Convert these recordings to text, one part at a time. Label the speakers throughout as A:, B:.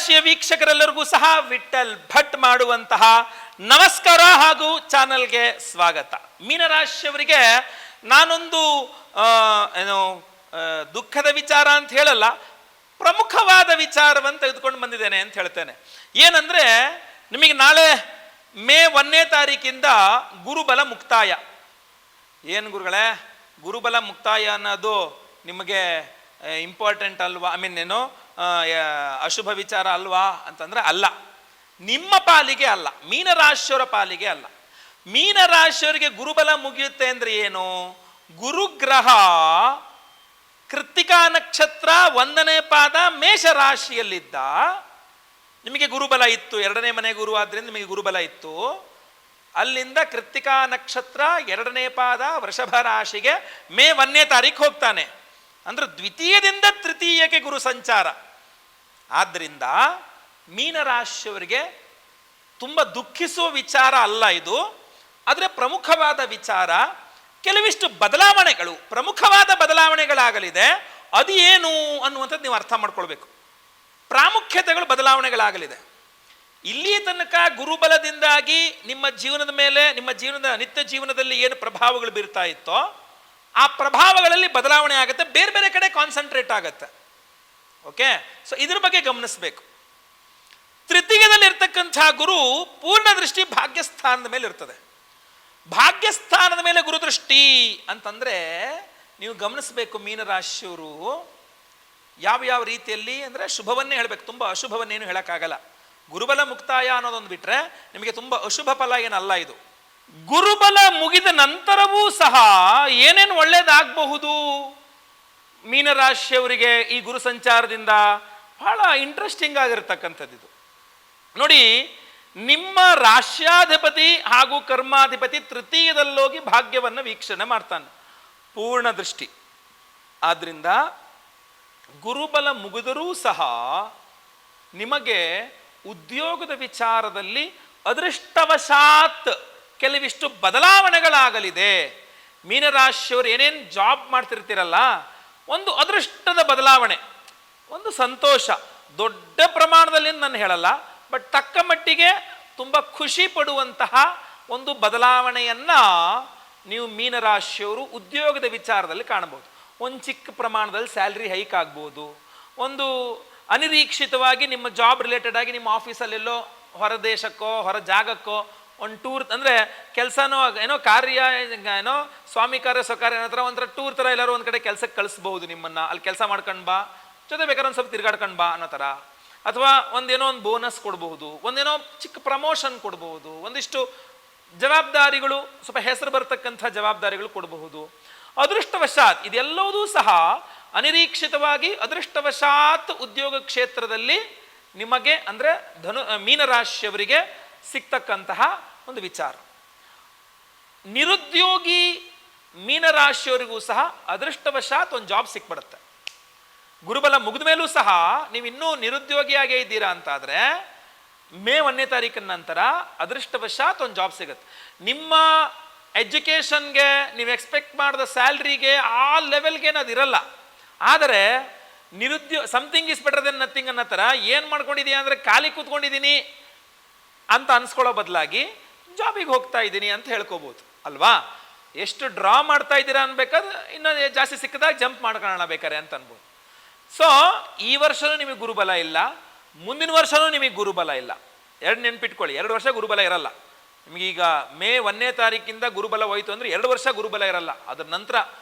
A: ಮೀನರಾಶಿಯ ವೀಕ್ಷಕರೆಲ್ಲರಿಗೂ ಸಹ ವಿಠಲ್ ಭಟ್ ಮಾಡುವಂತಹ ನಮಸ್ಕಾರ ಹಾಗೂ ಚಾನಲ್ಗೆ ಸ್ವಾಗತ. ಮೀನರಾಶಿಯವರಿಗೆ ನಾನೊಂದು ಏನು ದುಃಖದ ವಿಚಾರ ಅಂತ ಹೇಳಲ್ಲ, ಪ್ರಮುಖವಾದ ವಿಚಾರವನ್ನು ತೆಗೆದುಕೊಂಡು ಬಂದಿದ್ದೇನೆ ಅಂತ ಹೇಳ್ತೇನೆ. ಏನಂದ್ರೆ, ನಿಮಗೆ ನಾಳೆ ಮೇ 1ನೇ ತಾರೀಕಿಂದ ಗುರುಬಲ ಮುಕ್ತಾಯ. ಏನು ಗುರುಗಳೇ, ಗುರುಬಲ ಮುಕ್ತಾಯ ಅನ್ನೋದು ನಿಮಗೆ ಇಂಪಾರ್ಟೆಂಟ್ ಅಲ್ವಾ? ಏನು ಅಶುಭ ವಿಚಾರ ಅಲ್ವಾ ಅಂತಂದ್ರೆ ಅಲ್ಲ. ನಿಮ್ಮ ಪಾಲಿಗೆ ಅಲ್ಲ, ಮೀನರಾಶಿಯವರ ಪಾಲಿಗೆ ಅಲ್ಲ. ಮೀನರಾಶಿಯವರಿಗೆ ಗುರುಬಲ ಮುಗಿಯುತ್ತೆ ಅಂದ್ರೆ ಏನು? ಗುರುಗ್ರಹ ಕೃತ್ತಿಕಾ ನಕ್ಷತ್ರ 1ನೇ ಪಾದ ಮೇಷರಾಶಿಯಲ್ಲಿದ್ದ ನಿಮಗೆ ಗುರುಬಲ ಇತ್ತು. 2ನೇ ಮನೆ ಗುರು ಆದ್ರಿಂದ ನಿಮಗೆ ಗುರುಬಲ ಇತ್ತು. ಅಲ್ಲಿಂದ ಕೃತ್ತಿಕಾ ನಕ್ಷತ್ರ 2ನೇ ಪಾದ ವೃಷಭ ರಾಶಿಗೆ ಮೇ 1ನೇ ತಾರೀಕು ಹೋಗ್ತಾನೆ. ಅಂದ್ರೆ ದ್ವಿತೀಯದಿಂದ ತೃತೀಯಕ್ಕೆ ಗುರು ಸಂಚಾರ. ಆದ್ರಿಂದ ಮೀನರಾಶಿಯವರಿಗೆ ತುಂಬ ದುಃಖಿಸುವ ವಿಚಾರ ಅಲ್ಲ ಇದು. ಆದರೆ ಪ್ರಮುಖವಾದ ವಿಚಾರ, ಕೆಲವಿಷ್ಟು ಬದಲಾವಣೆಗಳು, ಪ್ರಮುಖವಾದ ಬದಲಾವಣೆಗಳಾಗಲಿದೆ. ಅದು ಏನು ಅನ್ನುವಂಥದ್ದು ನೀವು ಅರ್ಥ ಮಾಡ್ಕೊಳ್ಬೇಕು. ಪ್ರಾಮುಖ್ಯತೆಗಳು ಬದಲಾವಣೆಗಳಾಗಲಿದೆ. ಇಲ್ಲಿಯ ತನಕ ಗುರುಬಲದಿಂದಾಗಿ ನಿಮ್ಮ ಜೀವನದ ಮೇಲೆ, ನಿಮ್ಮ ಜೀವನದ ನಿತ್ಯ ಜೀವನದಲ್ಲಿ ಏನು ಪ್ರಭಾವಗಳು ಬೀರ್ತಾ ಇತ್ತೋ ಆ ಪ್ರಭಾವಗಳಲ್ಲಿ ಬದಲಾವಣೆ ಆಗುತ್ತೆ, ಬೇರೆ ಬೇರೆ ಕಡೆ ಕಾನ್ಸಂಟ್ರೇಟ್ ಆಗುತ್ತೆ. ಓಕೆ, ಸೊ ಇದ್ರ ಬಗ್ಗೆ ಗಮನಿಸಬೇಕು. ತೃತೀಯದಲ್ಲಿ ಇರ್ತಕ್ಕಂಥ ಗುರು ಪೂರ್ಣ ದೃಷ್ಟಿ ಭಾಗ್ಯಸ್ಥಾನದ ಮೇಲೆ ಇರ್ತದೆ. ಭಾಗ್ಯಸ್ಥಾನದ ಮೇಲೆ ಗುರುದೃಷ್ಟಿ ಅಂತಂದ್ರೆ ನೀವು ಗಮನಿಸಬೇಕು, ಮೀನರಾಶಿಯವರು ಯಾವ ರೀತಿಯಲ್ಲಿ ಅಂದ್ರೆ ಶುಭವನ್ನೇ ಹೇಳಬೇಕು, ತುಂಬ ಅಶುಭವನ್ನೇನು ಹೇಳಕ್ಕಾಗಲ್ಲ. ಗುರುಬಲ ಮುಕ್ತಾಯ ಅನ್ನೋದೊಂದು ಬಿಟ್ರೆ ನಿಮಗೆ ತುಂಬ ಅಶುಭ ಫಲ ಏನಲ್ಲ ಇದು. ಗುರುಬಲ ಮುಗಿದ ನಂತರವೂ ಸಹ ಏನೇನು ಒಳ್ಳೇದಾಗಬಹುದು ಮೀನರಾಶಿಯವರಿಗೆ ಈ ಗುರು ಸಂಚಾರದಿಂದ? ಬಹಳ ಇಂಟ್ರೆಸ್ಟಿಂಗ್ ಆಗಿರ್ತಕ್ಕಂಥದ್ದು ಇದು. ನೋಡಿ, ನಿಮ್ಮ ರಾಶ್ಯಾಧಿಪತಿ ಹಾಗೂ ಕರ್ಮಾಧಿಪತಿ ತೃತೀಯದಲ್ಲೋಗಿ ಭಾಗ್ಯವನ್ನು ವೀಕ್ಷಣೆ ಮಾಡ್ತಾನೆ, ಪೂರ್ಣ ದೃಷ್ಟಿ. ಆದ್ರಿಂದ ಗುರುಬಲ ಮುಗಿದರೂ ಸಹ ನಿಮಗೆ ಉದ್ಯೋಗದ ವಿಚಾರದಲ್ಲಿ ಅದೃಷ್ಟವಶಾತ್ ಕೆಲವಿಷ್ಟು ಬದಲಾವಣೆಗಳಾಗಲಿದೆ. ಮೀನರಾಶಿಯವರು ಏನೇನು ಜಾಬ್ ಮಾಡ್ತಿರ್ತೀರಲ್ಲ, ಒಂದು ಅದೃಷ್ಟದ ಬದಲಾವಣೆ, ಒಂದು ಸಂತೋಷ, ದೊಡ್ಡ ಪ್ರಮಾಣದಲ್ಲಿ ನಾನು ಹೇಳಲ್ಲ, ಬಟ್ ತಕ್ಕ ಮಟ್ಟಿಗೆ ತುಂಬ ಖುಷಿ ಪಡುವಂತಹ ಒಂದು ಬದಲಾವಣೆಯನ್ನ ನೀವು ಮೀನರಾಶಿಯವರು ಉದ್ಯೋಗದ ವಿಚಾರದಲ್ಲಿ ಕಾಣಬಹುದು. ಒಂದು ಚಿಕ್ಕ ಪ್ರಮಾಣದಲ್ಲಿ ಸ್ಯಾಲ್ರಿ ಹೈಕ್ ಆಗ್ಬೋದು, ಒಂದು ಅನಿರೀಕ್ಷಿತವಾಗಿ ನಿಮ್ಮ ಜಾಬ್ ರಿಲೇಟೆಡ್ ಆಗಿ ನಿಮ್ಮ ಆಫೀಸಲ್ಲೆಲ್ಲೋ ಹೊರ ದೇಶಕ್ಕೋ ಹೊರ ಜಾಗಕ್ಕೋ ಒಂದು ಟೂರ್, ಅಂದರೆ ಕೆಲಸನೋ ಏನೋ ಕಾರ್ಯ, ಏನೋ ಸ್ವಾಮಿ ಕಾರ್ಯ ಸ್ವಕಾರ್ಯ ಅನ್ನೋ ಥರ ಒಂಥರ ಟೂರ್ ಥರ ಎಲ್ಲರೂ ಒಂದು ಕಡೆ ಕೆಲಸಕ್ಕೆ ಕಳಿಸ್ಬಹುದು ನಿಮ್ಮನ್ನು. ಅಲ್ಲಿ ಕೆಲಸ ಮಾಡ್ಕೊಂಡು ಬಾ, ಜೊತೆ ಬೇಕಾದ್ರೆ ಒಂದು ಸ್ವಲ್ಪ ತಿರ್ಗಾಡ್ಕೊಂಡು ಬಾ ಅನ್ನೋ ಥರ. ಅಥವಾ ಒಂದೇನೋ ಒಂದು ಬೋನಸ್ ಕೊಡಬಹುದು, ಒಂದೇನೋ ಚಿಕ್ಕ ಪ್ರಮೋಷನ್ ಕೊಡಬಹುದು, ಒಂದಿಷ್ಟು ಜವಾಬ್ದಾರಿಗಳು, ಸ್ವಲ್ಪ ಹೆಸರು ಬರ್ತಕ್ಕಂಥ ಜವಾಬ್ದಾರಿಗಳು ಕೊಡಬಹುದು. ಅದೃಷ್ಟವಶಾತ್ ಇದೆಲ್ಲವೂ ಸಹ ಅನಿರೀಕ್ಷಿತವಾಗಿ ಅದೃಷ್ಟವಶಾತ್ ಉದ್ಯೋಗ ಕ್ಷೇತ್ರದಲ್ಲಿ ನಿಮಗೆ ಅಂದರೆ ಮೀನರಾಶಿಯವರಿಗೆ ಸಿಗ್ತಕ್ಕಂತಹ ಒಂದು ವಿಚಾರ. ನಿರುದ್ಯೋಗಿ ಮೀನರಾಶಿಯವರಿಗೂ ಸಹ ಅದೃಷ್ಟವಶಾತ್ ಒಂದು ಜಾಬ್ ಸಿಕ್ಬಿಡುತ್ತೆ. ಗುರುಬಲ ಮುಗಿದ ಮೇಲೂ ಸಹ ನೀವು ಇನ್ನೂ ನಿರುದ್ಯೋಗಿಯಾಗೇ ಇದ್ದೀರಾ ಅಂತಾದರೆ ಮೇ 1ನೇ ತಾರೀಕಿನ ನಂತರ ಅದೃಷ್ಟವಶಾತ್ ಒಂದು ಜಾಬ್ ಸಿಗುತ್ತೆ. ನಿಮ್ಮ ಎಜುಕೇಷನ್ಗೆ ನೀವು ಎಕ್ಸ್ಪೆಕ್ಟ್ ಮಾಡಿದ ಸ್ಯಾಲ್ರಿಗೆ ಆ ಲೆವೆಲ್ಗೆ ಅದು ಇರಲ್ಲ. ಆದರೆ something is better than nothing ಅನ್ನೋ ಥರ ಏನು ಮಾಡ್ಕೊಂಡಿದೀಯ ಅಂದರೆ ಖಾಲಿ ಕೂತ್ಕೊಂಡಿದ್ದೀನಿ ಅಂತ ಅನ್ಸ್ಕೊಳ್ಳೋ ಬದಲಾಗಿ ಜಾಬಿಗೆ ಹೋಗ್ತಾ ಇದ್ದೀನಿ ಅಂತ ಹೇಳ್ಕೋಬೋದು ಅಲ್ವಾ? ಎಷ್ಟು ಡ್ರಾ ಮಾಡ್ತಾ ಇದ್ದೀರಾ ಅನ್ಬೇಕಾದ್ರೆ ಇನ್ನೂ ಜಾಸ್ತಿ ಸಿಕ್ಕಿದಾಗ ಜಂಪ್ ಮಾಡ್ಕೊಳ್ಳೋಣ ಬೇಕಾರೆ ಅಂತ ಅನ್ಬೋದು. ಸೊ ಈ ವರ್ಷನೂ ನಿಮಗೆ ಗುರುಬಲ ಇಲ್ಲ, ಮುಂದಿನ ವರ್ಷನೂ ನಿಮಗೆ ಗುರುಬಲ ಇಲ್ಲ. ನೆನ್ಪಿಟ್ಕೊಳ್ಳಿ, 2 ವರ್ಷ ಗುರುಬಲ ಇರಲ್ಲ ನಿಮಗೀಗ. ಮೇ 1ನೇ ತಾರೀಕಿಂದ ಗುರುಬಲ ಹೋಯ್ತು ಅಂದರೆ 2 ವರ್ಷ ಗುರುಬಲ ಇರಲ್ಲ. ಅದರ ನಂತರ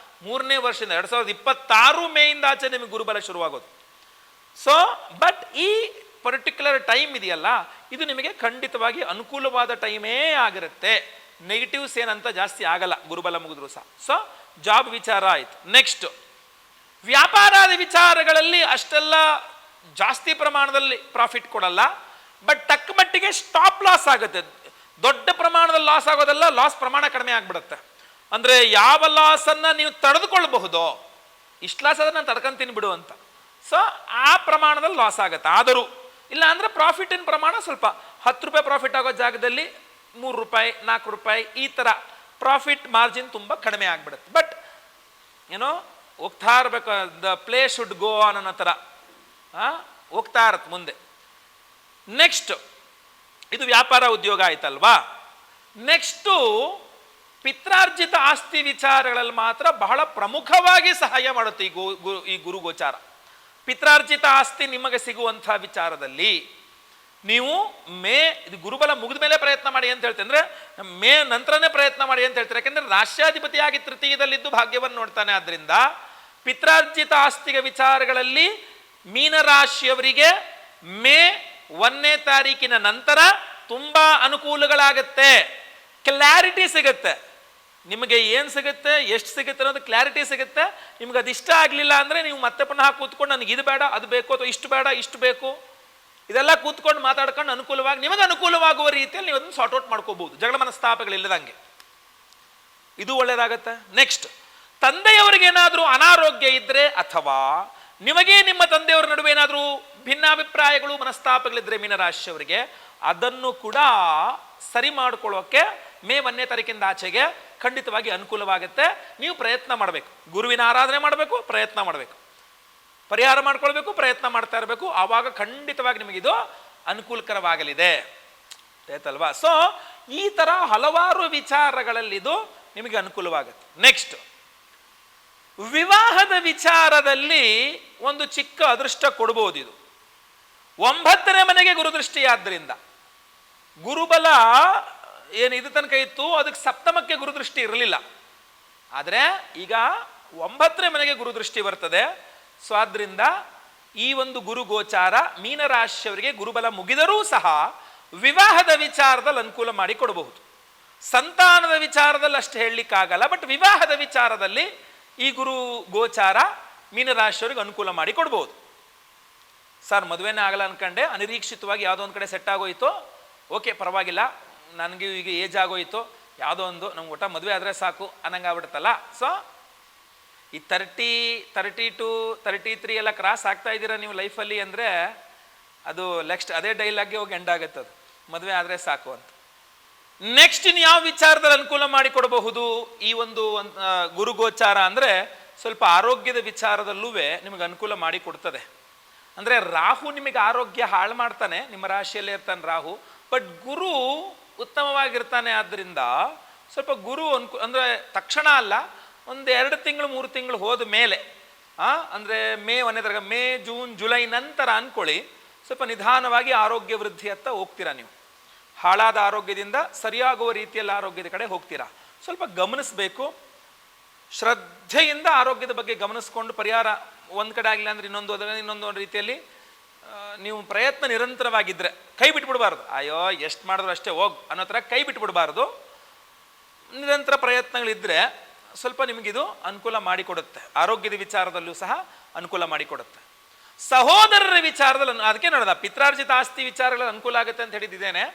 A: 3ನೇ ವರ್ಷದಿಂದ 2026 ಮೇಯಿಂದ ಆಚೆ ನಿಮಗೆ ಗುರುಬಲ ಶುರುವಾಗೋದು. ಸೊ ಬಟ್ ಈ ಪರ್ಟಿಕ್ಯುಲರ್ ಟೈಮ್ ಇದೆಯಲ್ಲ, ಇದು ನಿಮಗೆ ಖಂಡಿತವಾಗಿ ಅನುಕೂಲವಾದ ಟೈಮೇ ಆಗಿರುತ್ತೆ. ನೆಗೆಟಿವ್ಸ್ ಏನಂತ ಜಾಸ್ತಿ ಆಗಲ್ಲ ಗುರುಬಲ ಮುಗಿದ್ರು ಸಹ. ಸೊ ಜಾಬ್ ವಿಚಾರ ಆಯ್ತು. ನೆಕ್ಸ್ಟ್, ವ್ಯಾಪಾರಾದ ವಿಚಾರಗಳಲ್ಲಿ ಅಷ್ಟೆಲ್ಲ ಜಾಸ್ತಿ ಪ್ರಮಾಣದಲ್ಲಿ ಪ್ರಾಫಿಟ್ ಕೊಡಲ್ಲ, ಬಟ್ ತಕ್ಕ ಮಟ್ಟಿಗೆ ಸ್ಟಾಪ್ ಲಾಸ್ ಆಗುತ್ತೆ. ದೊಡ್ಡ ಪ್ರಮಾಣದಲ್ಲಿ ಲಾಸ್ ಆಗೋದಲ್ಲ, ಲಾಸ್ ಪ್ರಮಾಣ ಕಡಿಮೆ ಆಗ್ಬಿಡುತ್ತೆ. ಅಂದರೆ ಯಾವ ಲಾಸನ್ನು ನೀವು ತಡೆದುಕೊಳ್ಬಹುದೋ, ಇಷ್ಟು ಲಾಸ್ ಆದ್ರೆ ನಾನು ತಡ್ಕೊಂತೀನಿ ಬಿಡು ಅಂತ, ಸೊ ಆ ಪ್ರಮಾಣದಲ್ಲಿ ಲಾಸ್ ಆಗುತ್ತೆ. ಆದರೂ ಇಲ್ಲ ಅಂದರೆ ಪ್ರಾಫಿಟಿನ ಪ್ರಮಾಣ ಸ್ವಲ್ಪ 10 ರೂಪಾಯಿ ಪ್ರಾಫಿಟ್ ಆಗೋ ಜಾಗದಲ್ಲಿ 3 ರೂಪಾಯಿ 4 ರೂಪಾಯಿ ಈ ಥರ ಪ್ರಾಫಿಟ್ ಮಾರ್ಜಿನ್ ತುಂಬ ಕಡಿಮೆ ಆಗ್ಬಿಡುತ್ತೆ. ಬಟ್ ಏನೋ ಹೋಗ್ತಾ ಇರಬೇಕು, the play should go on ಅನ್ನೋ ಥರ ಹೋಗ್ತಾ ಇರತ್ತೆ ಮುಂದೆ. ನೆಕ್ಸ್ಟ್ ಇದು ವ್ಯಾಪಾರ ಉದ್ಯೋಗ ಆಯ್ತಲ್ವಾ. ನೆಕ್ಸ್ಟು ಪಿತ್ರಾರ್ಜಿತ ಆಸ್ತಿ ವಿಚಾರಗಳಲ್ಲಿ ಮಾತ್ರ ಬಹಳ ಪ್ರಮುಖವಾಗಿ ಸಹಾಯ ಮಾಡುತ್ತೆ ಈ ಗುರು ಗೋಚಾರ. ಪಿತ್ರಾರ್ಜಿತ ಆಸ್ತಿ ನಿಮಗೆ ಸಿಗುವಂಥ ವಿಚಾರದಲ್ಲಿ ನೀವು ಇದು ಗುರುಬಲ ಮುಗಿದ ಮೇಲೆ ಪ್ರಯತ್ನ ಮಾಡಿ ಅಂತ ಹೇಳ್ತೀನಿ, ಅಂದರೆ ಮೇ ನಂತರನೇ ಪ್ರಯತ್ನ ಮಾಡಿ ಅಂತ ಹೇಳ್ತಾರೆ. ಯಾಕೆಂದರೆ ರಾಷ್ಟ್ರಾಧಿಪತಿಯಾಗಿ ತೃತೀಯದಲ್ಲಿದ್ದು ಭಾಗ್ಯವನ್ನು ನೋಡ್ತಾನೆ. ಆದ್ದರಿಂದ ಪಿತ್ರಾರ್ಜಿತ ಆಸ್ತಿಗೆ ವಿಚಾರಗಳಲ್ಲಿ ಮೀನರಾಶಿಯವರಿಗೆ ಮೇ 1ನೇ ತಾರೀಕಿನ ನಂತರ ತುಂಬ ಅನುಕೂಲಗಳಾಗತ್ತೆ, ಕ್ಲಾರಿಟಿ ಸಿಗುತ್ತೆ. ನಿಮಗೆ ಏನು ಸಿಗುತ್ತೆ, ಎಷ್ಟು ಸಿಗುತ್ತೆ ಅನ್ನೋದು ಕ್ಲಾರಿಟಿ ಸಿಗುತ್ತೆ. ನಿಮ್ಗೆ ಅದು ಇಷ್ಟ ಆಗಲಿಲ್ಲ ಅಂದರೆ ನೀವು ಮತ್ತೆ ಪುನಃ ಕೂತ್ಕೊಂಡು ನನಗೆ ಇದು ಬೇಡ ಅದು ಬೇಕು ಅಥವಾ ಇಷ್ಟು ಬೇಡ ಇಷ್ಟು ಬೇಕು ಇದೆಲ್ಲ ಕೂತ್ಕೊಂಡು ಮಾತಾಡ್ಕೊಂಡು ಅನುಕೂಲವಾಗಿ ನಿಮಗೆ ಅನುಕೂಲವಾಗುವ ರೀತಿಯಲ್ಲಿ ನೀವು ಅದನ್ನು ಸಾರ್ಟ್ ಔಟ್ ಮಾಡ್ಕೋಬಹುದು, ಜಗಳ ಮನಸ್ತಾಪಗಳಿಲ್ಲದಂಗೆ. ಇದು ಒಳ್ಳೆಯದಾಗತ್ತೆ. ನೆಕ್ಸ್ಟ್, ತಂದೆಯವರಿಗೇನಾದರೂ ಅನಾರೋಗ್ಯ ಇದ್ದರೆ ಅಥವಾ ನಿಮಗೆ ನಿಮ್ಮ ತಂದೆಯವರ ನಡುವೆ ಏನಾದರೂ ಭಿನ್ನಾಭಿಪ್ರಾಯಗಳು ಮನಸ್ತಾಪಗಳಿದ್ರೆ ಮೀನರಾಶಿಯವರಿಗೆ ಅದನ್ನು ಕೂಡ ಸರಿ ಮಾಡಿಕೊಳ್ಳೋಕೆ ಮೇ 1ನೇ ತಾರೀಕಿಂದ ಆಚೆಗೆ ಖಂಡಿತವಾಗಿ ಅನುಕೂಲವಾಗುತ್ತೆ. ನೀವು ಪ್ರಯತ್ನ ಮಾಡಬೇಕು, ಗುರುವಿನ ಆರಾಧನೆ ಮಾಡಬೇಕು, ಪ್ರಯತ್ನ ಮಾಡಬೇಕು, ಪರಿಹಾರ ಮಾಡ್ಕೊಳ್ಬೇಕು, ಪ್ರಯತ್ನ ಮಾಡ್ತಾ ಇರಬೇಕು. ಆವಾಗ ಖಂಡಿತವಾಗಿ ನಿಮಗಿದು ಅನುಕೂಲಕರವಾಗಲಿದೆ ಆಯ್ತಲ್ವಾ. ಸೊ ಈ ಥರ ಹಲವಾರು ವಿಚಾರಗಳಲ್ಲಿ ಇದು ನಿಮಗೆ ಅನುಕೂಲವಾಗುತ್ತೆ. ನೆಕ್ಸ್ಟ್, ವಿವಾಹದ ವಿಚಾರದಲ್ಲಿ ಒಂದು ಚಿಕ್ಕ ಅದೃಷ್ಟ ಕೊಡ್ಬೋದು. ಇದು 9ನೇ ಮನೆಗೆ ಗುರುದೃಷ್ಟಿಯಾದ್ದರಿಂದ ಗುರುಬಲ ಏನು ಇದು ತನಕ ಇತ್ತು ಅದಕ್ಕೆ ಸಪ್ತಮಕ್ಕೆ ಗುರುದೃಷ್ಟಿ ಇರಲಿಲ್ಲ. ಆದರೆ ಈಗ 9ನೇ ಮನೆಗೆ ಗುರುದೃಷ್ಟಿ ಬರ್ತದೆ. ಸೊ ಆದ್ರಿಂದ ಈ ಒಂದು ಗುರು ಗೋಚಾರ ಮೀನರಾಶಿಯವರಿಗೆ ಗುರುಬಲ ಮುಗಿದರೂ ಸಹ ವಿವಾಹದ ವಿಚಾರದಲ್ಲಿ ಅನುಕೂಲ ಮಾಡಿ ಕೊಡಬಹುದು. ಸಂತಾನದ ವಿಚಾರದಲ್ಲಿ ಅಷ್ಟು ಹೇಳಲಿಕ್ಕಾಗಲ್ಲ, ಬಟ್ ವಿವಾಹದ ವಿಚಾರದಲ್ಲಿ ಈ ಗುರು ಗೋಚಾರ ಮೀನರಾಶಿಯವರಿಗೆ ಅನುಕೂಲ ಮಾಡಿ ಕೊಡ್ಬೋದು. ಸರ್ ಮದುವೆನೇ ಆಗಲ್ಲ ಅನ್ಕಂಡೆ, ಅನಿರೀಕ್ಷಿತವಾಗಿ ಯಾವುದೋ ಒಂದು ಕಡೆ ಸೆಟ್ ಆಗೋಯ್ತು, ಓಕೆ ಪರವಾಗಿಲ್ಲ, ನನಗೆ ಈಗ ಏಜ್ ಆಗೋಯ್ತು, ಯಾವುದೋ ಒಂದು ನಮ್ಗೆ ಒಟ್ಟ ಮದುವೆ ಆದರೆ ಸಾಕು ಅನ್ನಂಗೆ ಆಗ್ಬಿಡುತ್ತಲ್ಲ. ಸೊ ಈ 30, 32, 33 ಎಲ್ಲ ಕ್ರಾಸ್ ಆಗ್ತಾ ಇದ್ದೀರಾ ನೀವು ಲೈಫಲ್ಲಿ ಅಂದರೆ ಅದು ನೆಕ್ಸ್ಟ್ ಅದೇ ಡೈಲಾಗ್ಗೆ ಹೋಗಿ ಎಂಡ್ ಆಗುತ್ತೆ, ಅದು ಮದುವೆ ಆದರೆ ಸಾಕು ಅಂತ. ನೆಕ್ಸ್ಟ್ ಇನ್ನು ಯಾವ ವಿಚಾರದಲ್ಲಿ ಅನುಕೂಲ ಮಾಡಿಕೊಡಬಹುದು ಈ ಒಂದು ಗುರು ಗೋಚಾರ ಅಂದರೆ ಸ್ವಲ್ಪ ಆರೋಗ್ಯದ ವಿಚಾರದಲ್ಲೂ ನಿಮಗೆ ಅನುಕೂಲ ಮಾಡಿ ಕೊಡ್ತದೆ. ಅಂದರೆ ರಾಹು ನಿಮಗೆ ಆರೋಗ್ಯ ಹಾಳು ಮಾಡ್ತಾನೆ, ನಿಮ್ಮ ರಾಶಿಯಲ್ಲೇ ಇರ್ತಾನೆ ರಾಹು, ಬಟ್ ಗುರು ಉತ್ತಮವಾಗಿರ್ತಾನೆ. ಆದ್ದರಿಂದ ಸ್ವಲ್ಪ ಗುರು ಅಂದರೆ ತಕ್ಷಣ ಅಲ್ಲ, ಒಂದು 2 ತಿಂಗಳು 3 ತಿಂಗಳು ಹೋದ ಮೇಲೆ ಅಂದರೆ ಮೇ 1ನೇ ತಾರೀಕು, ಮೇ ಜೂನ್ ಜುಲೈ ನಂತರ ಅಂದ್ಕೊಳ್ಳಿ, ಸ್ವಲ್ಪ ನಿಧಾನವಾಗಿ ಆರೋಗ್ಯ ವೃದ್ಧಿಯತ್ತ ಹೋಗ್ತೀರಾ. ನೀವು ಹಾಳಾದ ಆರೋಗ್ಯದಿಂದ ಸರಿಯಾಗುವ ರೀತಿಯಲ್ಲಿ ಆರೋಗ್ಯದ ಕಡೆ ಹೋಗ್ತೀರಾ. ಸ್ವಲ್ಪ ಗಮನಿಸಬೇಕು, ಶ್ರದ್ಧೆಯಿಂದ ಆರೋಗ್ಯದ ಬಗ್ಗೆ ಗಮನಿಸ್ಕೊಂಡು ಪರಿಹಾರ ಒಂದು ಕಡೆ ಆಗಿಲ್ಲ ಅಂದರೆ ಇನ್ನೊಂದು ರೀತಿಯಲ್ಲಿ ನೀವು ಪ್ರಯತ್ನ ನಿರಂತರವಾಗಿದ್ದರೆ ಕೈ ಬಿಟ್ಬಿಡ್ಬಾರ್ದು. ಅಯ್ಯೋ ಎಷ್ಟು ಮಾಡಿದ್ರು ಅಷ್ಟೇ ಹೋಗ್ ಅನ್ನೋ ಥರ ಕೈ ಬಿಟ್ಬಿಡ್ಬಾರ್ದು. ನಿರಂತರ ಪ್ರಯತ್ನಗಳಿದ್ದರೆ ಸ್ವಲ್ಪ ನಿಮಗಿದು ಅನುಕೂಲ ಮಾಡಿಕೊಡುತ್ತೆ. ಆರೋಗ್ಯದ ವಿಚಾರದಲ್ಲೂ ಸಹ ಅನುಕೂಲ ಮಾಡಿಕೊಡುತ್ತೆ. ಸಹೋದರರ ವಿಚಾರದಲ್ಲಿ ಅದಕ್ಕೆ ನೋಡೋದ ಪಿತ್ರಾರ್ಜಿತ ಆಸ್ತಿ ವಿಚಾರಗಳಲ್ಲಿ ಅನುಕೂಲ ಆಗುತ್ತೆ ಅಂತ ಹೇಳಿದ್ದೇನೆ.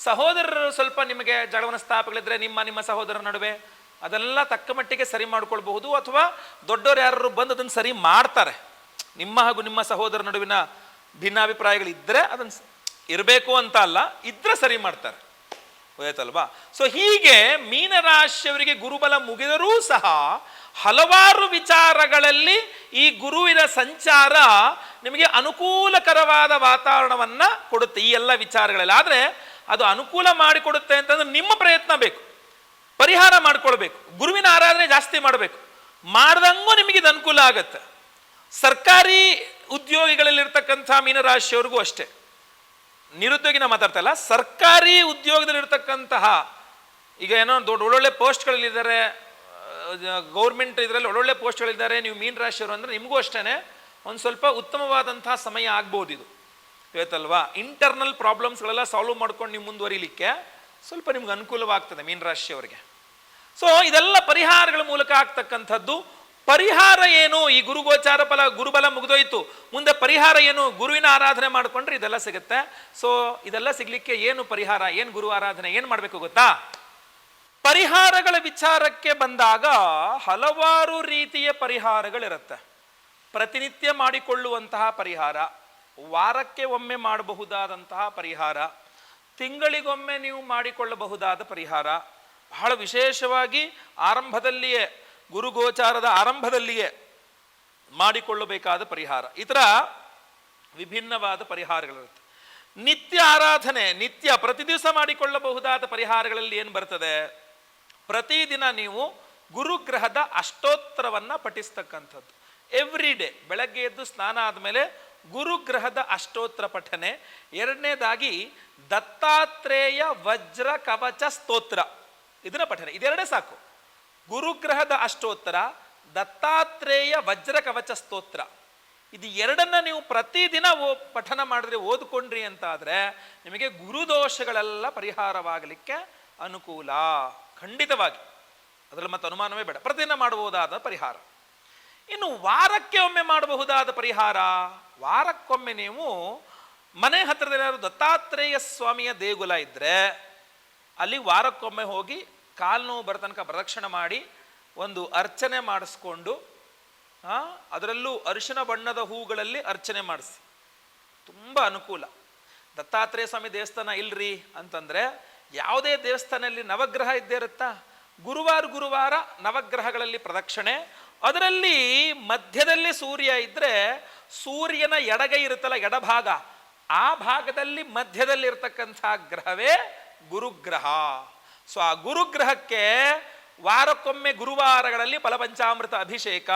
A: ಸಹೋದರರು ಸ್ವಲ್ಪ ನಿಮಗೆ ಜಗಳವನ ಸ್ಥಾಪಗಳಿದ್ರೆ ನಿಮ್ಮ ಸಹೋದರರ ನಡುವೆ ಅದೆಲ್ಲ ತಕ್ಕ ಮಟ್ಟಿಗೆ ಸರಿ ಮಾಡ್ಕೊಳ್ಬಹುದು, ಅಥವಾ ದೊಡ್ಡವರು ಯಾರು ಬಂದು ಅದನ್ನು ಸರಿ ಮಾಡ್ತಾರೆ. ನಿಮ್ಮ ಹಾಗೂ ನಿಮ್ಮ ಸಹೋದರ ನಡುವಿನ ಭಿನ್ನಾಭಿಪ್ರಾಯಗಳಿದ್ದರೆ ಅದನ್ನು ಇರಬೇಕು ಅಂತ ಅಲ್ಲ, ಇದ್ರೆ ಸರಿ ಮಾಡ್ತಾರೆ, ಗೊತ್ತಾಯ್ತಲ್ವಾ. ಸೊ ಹೀಗೆ ಮೀನರಾಶಿಯವರಿಗೆ ಗುರುಬಲ ಮುಗಿದರೂ ಸಹ ಹಲವಾರು ವಿಚಾರಗಳಲ್ಲಿ ಈ ಗುರುವಿನ ಸಂಚಾರ ನಿಮಗೆ ಅನುಕೂಲಕರವಾದ ವಾತಾವರಣವನ್ನ ಕೊಡುತ್ತೆ ಈ ಎಲ್ಲ ವಿಚಾರಗಳಲ್ಲಿ. ಆದರೆ ಅದು ಅನುಕೂಲ ಮಾಡಿಕೊಡುತ್ತೆ ಅಂತಂದ್ರೆ ನಿಮ್ಮ ಪ್ರಯತ್ನ ಬೇಕು, ಪರಿಹಾರ ಮಾಡ್ಕೊಳ್ಬೇಕು, ಗುರುವಿನ ಆರಾಧನೆ ಜಾಸ್ತಿ ಮಾಡಬೇಕು. ಮಾಡ್ದಂಗೂ ನಿಮಗಿದು ಅನುಕೂಲ ಆಗತ್ತೆ. ಸರ್ಕಾರಿ ಉದ್ಯೋಗಿಗಳಲ್ಲಿರ್ತಕ್ಕಂಥ ಮೀನರಾಶಿಯವ್ರಿಗೂ ಅಷ್ಟೇ, ನಿರುದ್ಯೋಗಿನ ಮಾತಾಡ್ತಾ ಇಲ್ಲ, ಸರ್ಕಾರಿ ಉದ್ಯೋಗದಲ್ಲಿರ್ತಕ್ಕಂತಹ ಈಗ ಏನೋ ಒಳ್ಳೊಳ್ಳೆ ಪೋಸ್ಟ್ಗಳಿದ್ದಾರೆ, ಗೌರ್ಮೆಂಟ್ ಇದರಲ್ಲಿ ಒಳ್ಳೊಳ್ಳೆ ಪೋಸ್ಟ್ಗಳಿದ್ದಾರೆ, ನೀವು ಮೀನರಾಶಿಯವರು ಅಂದರೆ ನಿಮಗೂ ಅಷ್ಟೇ ಒಂದು ಸ್ವಲ್ಪ ಉತ್ತಮವಾದಂತಹ ಸಮಯ ಆಗ್ಬೋದು ಇದು, ಇವತ್ತಲ್ವಾ. ಇಂಟರ್ನಲ್ ಪ್ರಾಬ್ಲಮ್ಸ್ಗಳೆಲ್ಲ ಸಾಲ್ವ್ ಮಾಡ್ಕೊಂಡು ನೀವು ಮುಂದುವರಿಲಿಕ್ಕೆ ಸ್ವಲ್ಪ ನಿಮ್ಗೆ ಅನುಕೂಲವಾಗ್ತದೆ ಮೀನರಾಶಿಯವರಿಗೆ. ಸೊ ಇದೆಲ್ಲ ಪರಿಹಾರಗಳ ಮೂಲಕ ಆಗ್ತಕ್ಕಂಥದ್ದು. ಪರಿಹಾರ ಏನು? ಈ ಗುರುಗೋಚಾರ ಫಲ ಗುರುಬಲ ಮುಗಿದೋಯ್ತು, ಮುಂದೆ ಪರಿಹಾರ ಏನು? ಗುರುವಿನ ಆರಾಧನೆ ಮಾಡಿಕೊಂಡ್ರೆ ಇದೆಲ್ಲ ಸಿಗುತ್ತೆ. ಸೊ ಇದೆಲ್ಲ ಸಿಗ್ಲಿಕ್ಕೆ ಏನು ಪರಿಹಾರ, ಏನು ಗುರು ಆರಾಧನೆ ಏನು ಮಾಡಬೇಕು ಗೊತ್ತಾ? ಪರಿಹಾರಗಳ ವಿಚಾರಕ್ಕೆ ಬಂದಾಗ ಹಲವಾರು ರೀತಿಯ ಪರಿಹಾರಗಳಿರುತ್ತೆ. ಪ್ರತಿನಿತ್ಯ ಮಾಡಿಕೊಳ್ಳುವಂತಹ ಪರಿಹಾರ, ವಾರಕ್ಕೆ ಒಮ್ಮೆ ಮಾಡಬಹುದಾದಂತಹ ಪರಿಹಾರ, ತಿಂಗಳಿಗೊಮ್ಮೆ ನೀವು ಮಾಡಿಕೊಳ್ಳಬಹುದಾದ ಪರಿಹಾರ, ಬಹಳ ವಿಶೇಷವಾಗಿ ಆರಂಭದಲ್ಲಿಯೇ ಗುರುಗೋಚಾರದ ಆರಂಭದಲ್ಲಿಯೇ ಮಾಡಿಕೊಳ್ಳಬೇಕಾದ ಪರಿಹಾರ, ಈ ಥರ ವಿಭಿನ್ನವಾದ ಪರಿಹಾರಗಳಿರುತ್ತೆ. ನಿತ್ಯ ಆರಾಧನೆ, ನಿತ್ಯ ಪ್ರತಿ ದಿವಸ ಮಾಡಿಕೊಳ್ಳಬಹುದಾದ ಪರಿಹಾರಗಳಲ್ಲಿ ಏನು ಬರ್ತದೆ? ಪ್ರತಿದಿನ ನೀವು ಗುರುಗ್ರಹದ ಅಷ್ಟೋತ್ತರವನ್ನ ಪಠಿಸ್ತಕ್ಕಂಥದ್ದು. ಎವ್ರಿ ಡೇ ಬೆಳಗ್ಗೆ ಎದ್ದು ಸ್ನಾನ ಆದಮೇಲೆ ಗುರುಗ್ರಹದ ಅಷ್ಟೋತ್ತರ ಪಠನೆ. ಎರಡನೇದಾಗಿ ದತ್ತಾತ್ರೇಯ ವಜ್ರ ಕವಚ ಸ್ತೋತ್ರ, ಇದನ್ನ ಪಠನೆ. ಇದೆರಡೇ ಸಾಕು. ಗುರುಗ್ರಹದ ಅಷ್ಟೋತ್ತರ, ದತ್ತಾತ್ರೇಯ ವಜ್ರ ಕವಚ ಸ್ತೋತ್ರ, ಇದು ಎರಡನ್ನ ನೀವು ಪ್ರತಿದಿನ ಪಠನ ಮಾಡಿದ್ರೆ, ಓದ್ಕೊಂಡ್ರಿ ಅಂತ ಆದ್ರೆ ನಿಮಗೆ ಗುರುದೋಷಗಳೆಲ್ಲ ಪರಿಹಾರವಾಗಲಿಕ್ಕೆ ಅನುಕೂಲ, ಖಂಡಿತವಾಗಿ. ಅದರಲ್ಲಿ ಮತ್ತೆ ಅನುಮಾನವೇ ಬೇಡ. ಪ್ರತಿದಿನ ಮಾಡಬಹುದಾದ ಪರಿಹಾರ. ಇನ್ನು ವಾರಕ್ಕೆ ಒಮ್ಮೆ ಮಾಡಬಹುದಾದ ಪರಿಹಾರ, ವಾರಕ್ಕೊಮ್ಮೆ ನೀವು ಮನೆ ಹತ್ತಿರದಲ್ಲಿ ಯಾರು ದತ್ತಾತ್ರೇಯ ಸ್ವಾಮಿಯ ದೇಗುಲ ಇದ್ರೆ ಅಲ್ಲಿ ವಾರಕ್ಕೊಮ್ಮೆ ಹೋಗಿ ಕಾಲು ನೋವು ಬರೋ ತನಕ ಪ್ರದಕ್ಷಿಣೆ ಮಾಡಿ ಒಂದು ಅರ್ಚನೆ ಮಾಡಿಸ್ಕೊಂಡು, ಅದರಲ್ಲೂ ಅರಿಶಿನ ಬಣ್ಣದ ಹೂಗಳಲ್ಲಿ ಅರ್ಚನೆ ಮಾಡಿಸಿ, ತುಂಬ ಅನುಕೂಲ. ದತ್ತಾತ್ರೇಯ ಸ್ವಾಮಿ ದೇವಸ್ಥಾನ ಇಲ್ರಿ ಅಂತಂದ್ರೆ ಯಾವುದೇ ದೇವಸ್ಥಾನದಲ್ಲಿ ನವಗ್ರಹ ಇದ್ದೇ ಇರುತ್ತಾ? ಗುರುವಾರ ನವಗ್ರಹಗಳಲ್ಲಿ ಪ್ರದಕ್ಷಿಣೆ. ಅದರಲ್ಲಿ ಮಧ್ಯದಲ್ಲಿ ಸೂರ್ಯ ಇದ್ರೆ ಸೂರ್ಯನ ಎಡಗೈ ಇರುತ್ತಲ್ಲ, ಎಡಭಾಗ, ಆ ಭಾಗದಲ್ಲಿ ಮಧ್ಯದಲ್ಲಿ ಇರ್ತಕ್ಕಂಥ ಗ್ರಹವೇ ಗುರುಗ್ರಹ. ಸೊ ಆ ಗುರುಗ್ರಹಕ್ಕೆ ವಾರಕ್ಕೊಮ್ಮೆ ಗುರುವಾರಗಳಲ್ಲಿ ಫಲಪಂಚಾಮೃತ ಅಭಿಷೇಕ,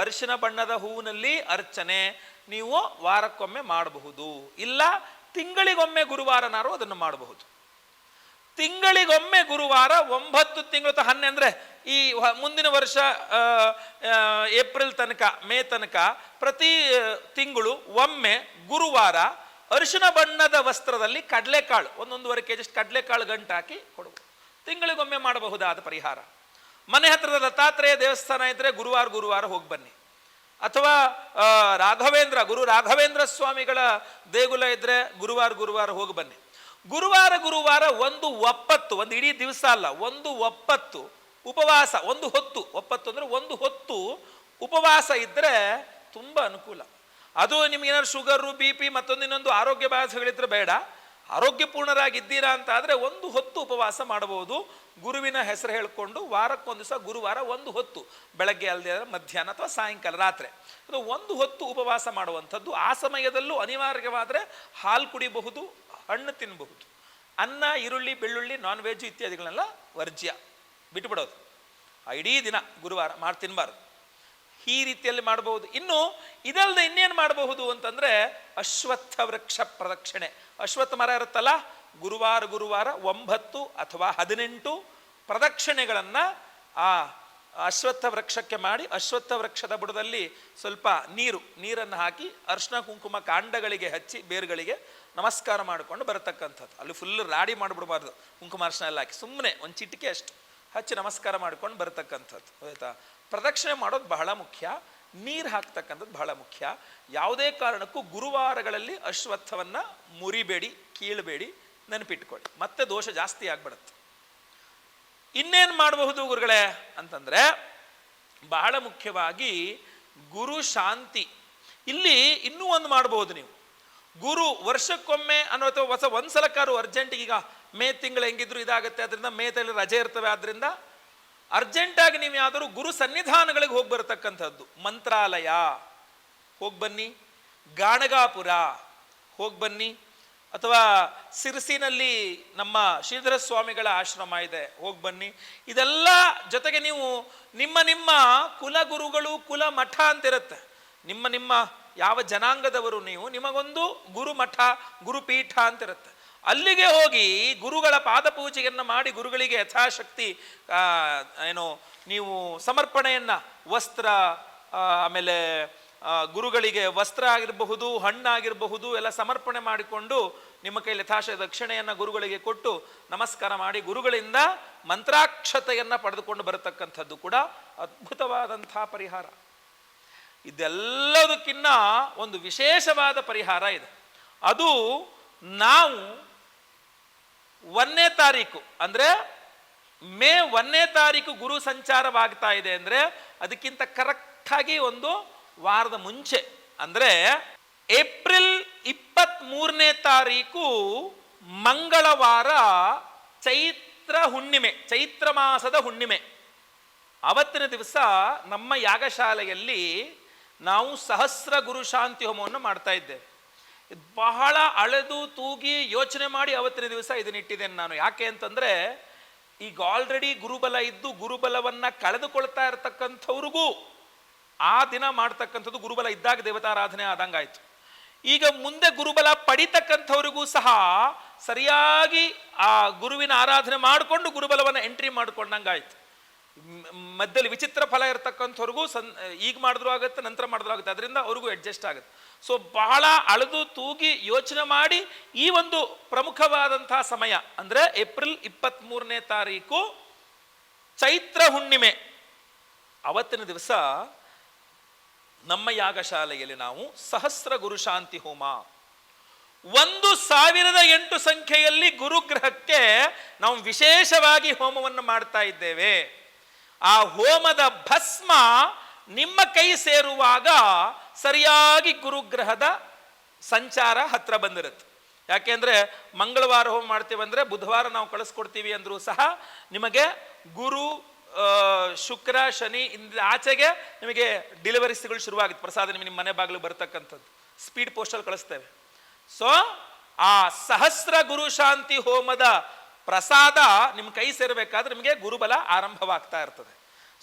A: ಅರಿಶಿನ ಬಣ್ಣದ ಹೂವಿನಲ್ಲಿ ಅರ್ಚನೆ ನೀವು ವಾರಕ್ಕೊಮ್ಮೆ ಮಾಡಬಹುದು. ಇಲ್ಲ ತಿಂಗಳಿಗೊಮ್ಮೆ ಗುರುವಾರನಾರು ಅದನ್ನು ಮಾಡಬಹುದು. ತಿಂಗಳಿಗೊಮ್ಮೆ ಗುರುವಾರ 9 ತಿಂಗಳು 12 ಅಂದರೆ ಈ ಮುಂದಿನ ವರ್ಷ ಏಪ್ರಿಲ್ ತನಕ, ಮೇ ತನಕ ಪ್ರತಿ ತಿಂಗಳು ಒಮ್ಮೆ ಗುರುವಾರ ಅರಿಶಿನ ಬಣ್ಣದ ವಸ್ತ್ರದಲ್ಲಿ ಕಡಲೆಕಾಳು 1-1.5 kg ಕಡಲೆಕಾಳು ಗಂಟು ಹಾಕಿ ಕೊಡುವುದು. ತಿಂಗಳಿಗೊಮ್ಮೆ ಮಾಡಬಹುದಾದ ಪರಿಹಾರ. ಮನೆ ಹತ್ತಿರದ ದತ್ತಾತ್ರೇಯ ದೇವಸ್ಥಾನ ಇದ್ರೆ ಗುರುವಾರ ಹೋಗಿ ಬನ್ನಿ. ಅಥವಾ ಗುರು ರಾಘವೇಂದ್ರ ಸ್ವಾಮಿಗಳ ದೇಗುಲ ಇದ್ರೆ ಗುರುವಾರ ಹೋಗಿ ಬನ್ನಿ. ಗುರುವಾರ ಒಂದು ಒಪ್ಪತ್ತು, ಒಂದು ಇಡೀ ದಿವಸ ಅಲ್ಲ, ಒಂದು ಒಪ್ಪತ್ತು ಉಪವಾಸ, ಒಂದು ಹೊತ್ತು, ಒಪ್ಪತ್ತು ಅಂದ್ರೆ ಒಂದು ಹೊತ್ತು ಉಪವಾಸ ಇದ್ರೆ ತುಂಬಾ ಅನುಕೂಲ. ಅದು ನಿಮ್ಗೆ ಏನಾದ್ರು ಶುಗರು, BP ಇನ್ನೊಂದು ಆರೋಗ್ಯ ಬಾಧೆಗಳಿದ್ರೆ ಬೇಡ. ಆರೋಗ್ಯಪೂರ್ಣರಾಗಿದ್ದೀರಾ ಅಂತ ಆದರೆ ಒಂದು ಹೊತ್ತು ಉಪವಾಸ ಮಾಡಬಹುದು. ಗುರುವಿನ ಹೆಸರು ಹೇಳಿಕೊಂಡು ವಾರಕ್ಕೊಂದು ದಿವಸ ಗುರುವಾರ ಒಂದು ಹೊತ್ತು, ಬೆಳಗ್ಗೆ ಅಲ್ಲದೆ ಮಧ್ಯಾಹ್ನ ಅಥವಾ ಸಾಯಂಕಾಲ ರಾತ್ರಿ, ಅದು ಒಂದು ಹೊತ್ತು ಉಪವಾಸ ಮಾಡುವಂಥದ್ದು. ಆ ಸಮಯದಲ್ಲೂ ಅನಿವಾರ್ಯವಾದರೆ ಹಾಲು ಕುಡಿಬಹುದು, ಹಣ್ಣು ತಿನ್ನಬಹುದು. ಅನ್ನ, ಈರುಳ್ಳಿ, ಬೆಳ್ಳುಳ್ಳಿ, ನಾನ್ ವೆಜ್ ಇತ್ಯಾದಿಗಳನ್ನೆಲ್ಲ ವರ್ಜ್ಯ, ಬಿಟ್ಟುಬಿಡೋದು. ಇಡೀ ದಿನ ಗುರುವಾರ ತಿನ್ನಬಾರ್ದು. ಈ ರೀತಿಯಲ್ಲಿ ಮಾಡಬಹುದು. ಇನ್ನು ಇದಲ್ಲದೆ ಇನ್ನೇನು ಮಾಡಬಹುದು ಅಂತಂದ್ರೆ ಅಶ್ವತ್ಥ ವೃಕ್ಷ ಪ್ರದಕ್ಷಿಣೆ. ಅಶ್ವತ್ಥ ಮರ ಇರುತ್ತಲ್ಲ, ಗುರುವಾರ 9 ಅಥವಾ 18 ಪ್ರದಕ್ಷಿಣೆಗಳನ್ನ ಆ ಅಶ್ವತ್ಥ ವೃಕ್ಷಕ್ಕೆ ಮಾಡಿ, ಅಶ್ವತ್ಥ ವೃಕ್ಷದ ಬುಡದಲ್ಲಿ ಸ್ವಲ್ಪ ನೀರನ್ನು ಹಾಕಿ ಅರ್ಶಿನ ಕುಂಕುಮ ಕಾಂಡಗಳಿಗೆ ಹಚ್ಚಿ ಬೇರುಗಳಿಗೆ ನಮಸ್ಕಾರ ಮಾಡಿಕೊಂಡು ಬರತಕ್ಕಂಥದ್ದು. ಅಲ್ಲಿ ಫುಲ್ ರಾಡಿ ಮಾಡಿಬಿಡಬಾರ್ದು, ಕುಂಕುಮ ಅರ್ಶಿನ ಎಲ್ಲ ಹಾಕಿ ಸುಮ್ಮನೆ ಒಂದು ಚಿಟಿಕೆ ಅಷ್ಟು ಹಚ್ಚಿ ನಮಸ್ಕಾರ ಮಾಡ್ಕೊಂಡು ಬರತಕ್ಕಂಥದ್ದು. ಆಯ್ತಾ? ಪ್ರದಕ್ಷಿಣೆ ಮಾಡೋದು ಬಹಳ ಮುಖ್ಯ, ನೀರು ಹಾಕ್ತಕ್ಕಂಥದ್ದು ಬಹಳ ಮುಖ್ಯ. ಯಾವುದೇ ಕಾರಣಕ್ಕೂ ಗುರುವಾರಗಳಲ್ಲಿ ಅಶ್ವತ್ಥವನ್ನ ಮುರಿಬೇಡಿ, ಕೀಳಬೇಡಿ, ನೆನಪಿಟ್ಕೊಳ್ಳಿ, ಮತ್ತೆ ದೋಷ ಜಾಸ್ತಿ ಆಗ್ಬಿಡುತ್ತೆ. ಇನ್ನೇನು ಮಾಡಬಹುದು ಗುರುಗಳೇ ಅಂತಂದ್ರೆ ಬಹಳ ಮುಖ್ಯವಾಗಿ ಗುರು ಶಾಂತಿ. ಇಲ್ಲಿ ಇನ್ನೂ ಒಂದು ಮಾಡಬಹುದು ನೀವು. ಗುರು ವರ್ಷಕ್ಕೊಮ್ಮೆ ಅಥವಾ ಒಂದ್ಸಲಕ್ಕಾರು ಅರ್ಜೆಂಟ್, ಈಗ ಮೇ ತಿಂಗಳು ಹೆಂಗಿದ್ರು ಇದಾಗುತ್ತೆ, ಅದರಿಂದ ಮೇ ತಿಂಗಳು ರಜೆ ಇರ್ತವೆ, ಆದ್ರಿಂದ ಅರ್ಜೆಂಟಾಗಿ ನೀವು ಯಾವ್ದಾದ್ರು ಗುರು ಸನ್ನಿಧಾನಗಳಿಗೆ ಹೋಗಿ ಬರತಕ್ಕಂಥದ್ದು. ಮಂತ್ರಾಲಯ ಹೋಗಿ ಬನ್ನಿ, ಗಾಣಗಾಪುರ ಹೋಗಿ ಬನ್ನಿ, ಅಥವಾ ಸಿರಸಿನಲ್ಲಿ ನಮ್ಮ ಶ್ರೀಧರ ಸ್ವಾಮಿಗಳ ಆಶ್ರಮ ಇದೆ, ಹೋಗಿ ಬನ್ನಿ. ಇದೆಲ್ಲ ಜೊತೆಗೆ ನೀವು ನಿಮ್ಮ ಕುಲಗುರುಗಳು, ಕುಲ ಮಠ ಅಂತಿರುತ್ತೆ. ನಿಮ್ಮ ಯಾವ ಜನಾಂಗದವರು ನೀವು, ನಿಮಗೊಂದು ಗುರುಮಠ, ಗುರುಪೀಠ ಅಂತಿರುತ್ತೆ. ಅಲ್ಲಿಗೆ ಹೋಗಿ ಗುರುಗಳ ಪಾದಪೂಜೆಯನ್ನು ಮಾಡಿ ಗುರುಗಳಿಗೆ ಯಥಾಶಕ್ತಿ ನೀವು ಸಮರ್ಪಣೆಯನ್ನ, ವಸ್ತ್ರ, ಆಮೇಲೆ ಗುರುಗಳಿಗೆ ವಸ್ತ್ರ ಆಗಿರಬಹುದು, ಹಣ್ಣಾಗಿರಬಹುದು ಎಲ್ಲ ಸಮರ್ಪಣೆ ಮಾಡಿಕೊಂಡು ನಿಮ್ಮ ಕೈಲಿ ಯಥಾಶಕ್ತಿ ದಕ್ಷಿಣೆಯನ್ನು ಗುರುಗಳಿಗೆ ಕೊಟ್ಟು ನಮಸ್ಕಾರ ಮಾಡಿ ಗುರುಗಳಿಂದ ಮಂತ್ರಾಕ್ಷತೆಯನ್ನು ಪಡೆದುಕೊಂಡು ಬರತಕ್ಕಂಥದ್ದು ಕೂಡ ಅದ್ಭುತವಾದಂಥ ಪರಿಹಾರ. ಇದೆಲ್ಲದಕ್ಕಿನ್ನ ಒಂದು ವಿಶೇಷವಾದ ಪರಿಹಾರ ಇದೆ. ಅದು ನಾವು 1ನೇ ತಾರೀಕು ಅಂದ್ರೆ ಮೇ 1ನೇ ತಾರೀಕು ಗುರು ಸಂಚಾರವಾಗ್ತಾ ಇದೆ ಅಂದ್ರೆ ಅದಕ್ಕಿಂತ ಕರೆಕ್ಟಾಗಿ ಒಂದು ವಾರದ ಮುಂಚೆ, ಅಂದ್ರೆ ಏಪ್ರಿಲ್ 23ನೇ ತಾರೀಕು ಮಂಗಳವಾರ ಚೈತ್ರ ಹುಣ್ಣಿಮೆ, ಚೈತ್ರ ಮಾಸದ ಹುಣ್ಣಿಮೆ. ಅವತ್ತಿನ ದಿವಸ ನಮ್ಮ ಯಾಗಶಾಲೆಯಲ್ಲಿ ನಾವು ಸಹಸ್ರ ಗುರು ಶಾಂತಿ ಹೋಮವನ್ನು ಮಾಡ್ತಾ ಇದ್ದೇವೆ. ಇದು ಬಹಳ ಅಳೆದು ತೂಗಿ ಯೋಚನೆ ಮಾಡಿ ಅವತ್ತಿನ ದಿವಸ ಇದನ್ನಿಟ್ಟಿದ್ದೇನೆ ನಾನು. ಯಾಕೆ ಅಂತಂದ್ರೆ ಈಗ ಆಲ್ರೆಡಿ ಗುರುಬಲ ಇದ್ದು ಗುರುಬಲವನ್ನ ಕಳೆದುಕೊಳ್ತಾ ಇರತಕ್ಕಂಥವ್ರಿಗೂ ಆ ದಿನ ಮಾಡ್ತಕ್ಕಂಥದ್ದು ಗುರುಬಲ ಇದ್ದಾಗ ದೇವತಾರಾಧನೆ ಆದಂಗಾಯ್ತು. ಈಗ ಮುಂದೆ ಗುರುಬಲ ಪಡಿತಕ್ಕಂಥವ್ರಿಗೂ ಸಹ ಸರಿಯಾಗಿ ಆ ಗುರುವಿನ ಆರಾಧನೆ ಮಾಡಿಕೊಂಡು ಗುರುಬಲವನ್ನು ಎಂಟ್ರಿ ಮಾಡ್ಕೊಂಡಂಗಾಯ್ತು. ಮಧ್ಯದಲ್ಲಿ ವಿಚಿತ್ರ ಫಲ ಇರತಕ್ಕಂಥವ್ರಿಗೂ ಈಗ ಮಾಡಿದ್ರು ಆಗುತ್ತೆ, ನಂತರ ಮಾಡಿದ್ರು ಆಗುತ್ತೆ, ಅದರಿಂದ ಅವ್ರಿಗೂ ಅಡ್ಜಸ್ಟ್ ಆಗುತ್ತೆ. ಸೊ ಬಹಳ ಅಳೆದು ತೂಗಿ ಯೋಚನೆ ಮಾಡಿ ಈ ಒಂದು ಪ್ರಮುಖವಾದಂತಹ ಸಮಯ ಅಂದ್ರೆ ಏಪ್ರಿಲ್ 23ನೇ ತಾರೀಕು ಚೈತ್ರ ಹುಣ್ಣಿಮೆ, ಅವತ್ತಿನ ದಿವಸ ನಮ್ಮ ಯಾಗಶಾಲೆಯಲ್ಲಿ ನಾವು ಸಹಸ್ರ ಗುರು ಶಾಂತಿ ಹೋಮ 1008 ಸಂಖ್ಯೆಯಲ್ಲಿ ಗುರುಗ್ರಹಕ್ಕೆ ನಾವು ವಿಶೇಷವಾಗಿ ಹೋಮವನ್ನು ಮಾಡ್ತಾ ಇದ್ದೇವೆ. ಆ ಹೋಮದ ಭಸ್ಮ ನಿಮ್ಮ ಕೈ ಸೇರುವಾಗ ಸರಿಯಾಗಿ ಗುರುಗ್ರಹದ ಸಂಚಾರ ಹತ್ರ ಬಂದಿರುತ್ತೆ. ಯಾಕೆಂದ್ರೆ ಮಂಗಳವಾರ ಹೋಮ ಮಾಡ್ತೀವಿ ಅಂದ್ರೆ ಬುಧವಾರ ನಾವು ಕಳಿಸ್ಕೊಡ್ತೀವಿ ಅಂದ್ರೂ ಸಹ ನಿಮಗೆ ಗುರು ಶುಕ್ರ ಶನಿ ಇಂದ ಆಚೆಗೆ ನಿಮಗೆ ಡೆಲಿವರಿಸ್ಗಳು ಶುರುವಾಗಿತ್ತು. ಪ್ರಸಾದ ನಿಮ್ಮ ಮನೆ ಬಾಗಿಲು ಬರ್ತಕ್ಕಂಥದ್ದು ಸ್ಪೀಡ್ ಪೋಸ್ಟಲ್ಲಿ ಕಳಿಸ್ತೇವೆ. ಸೊ ಆ ಸಹಸ್ರ ಗುರು ಶಾಂತಿ ಹೋಮದ ಪ್ರಸಾದ ನಿಮ್ಮ ಕೈ ಸೇರಬೇಕಾದ್ರೆ ನಿಮಗೆ ಗುರುಬಲ ಆರಂಭವಾಗ್ತಾ ಇರ್ತದೆ.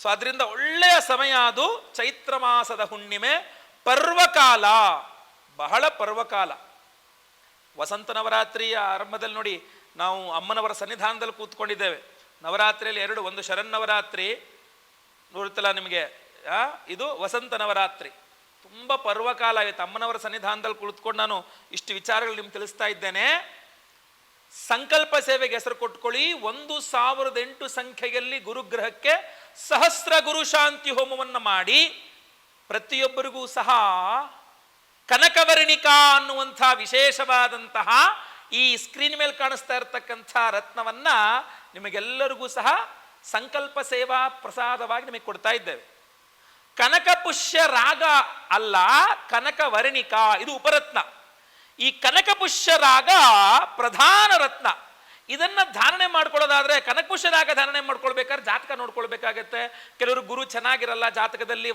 A: ಸೊ ಅದರಿಂದ ಒಳ್ಳೆಯ ಸಮಯ ಅದು. ಚೈತ್ರ ಮಾಸದ ಹುಣ್ಣಿಮೆ, ಪರ್ವಕಾಲ, ಬಹಳ ಪರ್ವಕಾಲ. ವಸಂತ ನವರಾತ್ರಿಯ ಆರಂಭದಲ್ಲಿ ನೋಡಿ ನಾವು ಅಮ್ಮನವರ ಸನ್ನಿಧಾನದಲ್ಲಿ ಕೂತ್ಕೊಂಡಿದ್ದೇವೆ. ನವರಾತ್ರಿಯಲ್ಲಿ ಎರಡು, ಒಂದು ಶರನ್ನವರಾತ್ರಿ ನೋಡುತ್ತಲ್ಲ ನಿಮಗೆ, ಇದು ವಸಂತ ನವರಾತ್ರಿ. ತುಂಬ ಪರ್ವಕಾಲ ಆಯಿತು. ಅಮ್ಮನವರ ಸನ್ನಿಧಾನದಲ್ಲಿ ಕುಳಿತುಕೊಂಡು ನಾನು ಇಷ್ಟು ವಿಚಾರಗಳು ನಿಮ್ಗೆ ತಿಳಿಸ್ತಾ ಇದ್ದೇನೆ. ಸಂಕಲ್ಪ ಸೇವೆಗೆ ಹೆಸರು ಕೊಟ್ಕೊಳ್ಳಿ. 1008 ಸಂಖ್ಯೆಯಲ್ಲಿ ಗುರುಗ್ರಹಕ್ಕೆ ಸಹಸ್ರ ಗುರು ಶಾಂತಿ ಹೋಮವನ್ನು ಮಾಡಿ ಪ್ರತಿಯೊಬ್ಬರಿಗೂ ಸಹ ಕನಕವರ್ಣಿಕಾ ಅನ್ನುವಂಥ ವಿಶೇಷವಾದಂತಹ ಈ ಸ್ಕ್ರೀನ್ ಮೇಲೆ ಕಾಣಿಸ್ತಾ ಇರತಕ್ಕಂಥ ರತ್ನವನ್ನ ನಿಮಗೆಲ್ಲರಿಗೂ ಸಹ ಸಂಕಲ್ಪ ಸೇವಾ ಪ್ರಸಾದವಾಗಿ ನಿಮಗೆ ಕೊಡ್ತಾ ಇದ್ದೇವೆ. ಕನಕಪುಷ್ಯ ರಾಗ ಅಲ್ಲ, ಕನಕವರ್ಣಿಕಾ ಇದು ಉಪರತ್ನ. ಈ ಕನಕಪುಷ್ಯ ರಾಗ ಪ್ರಧಾನ ರತ್ನ. ಇದನ್ನ ಧಾರಣೆ ಮಾಡ್ಕೊಳ್ಳೋದಾದ್ರೆ ಕನಕಪುಷ್ಯ ರಾಗ ಧಾರಣೆ ಮಾಡ್ಕೊಳ್ಬೇಕಾದ್ರೆ ಜಾತಕ ನೋಡ್ಕೊಳ್ಬೇಕಾಗತ್ತೆ. ಕೆಲವರು ಗುರು ಚೆನ್ನಾಗಿರಲ್ಲ, ಜಾತಕದಲ್ಲಿ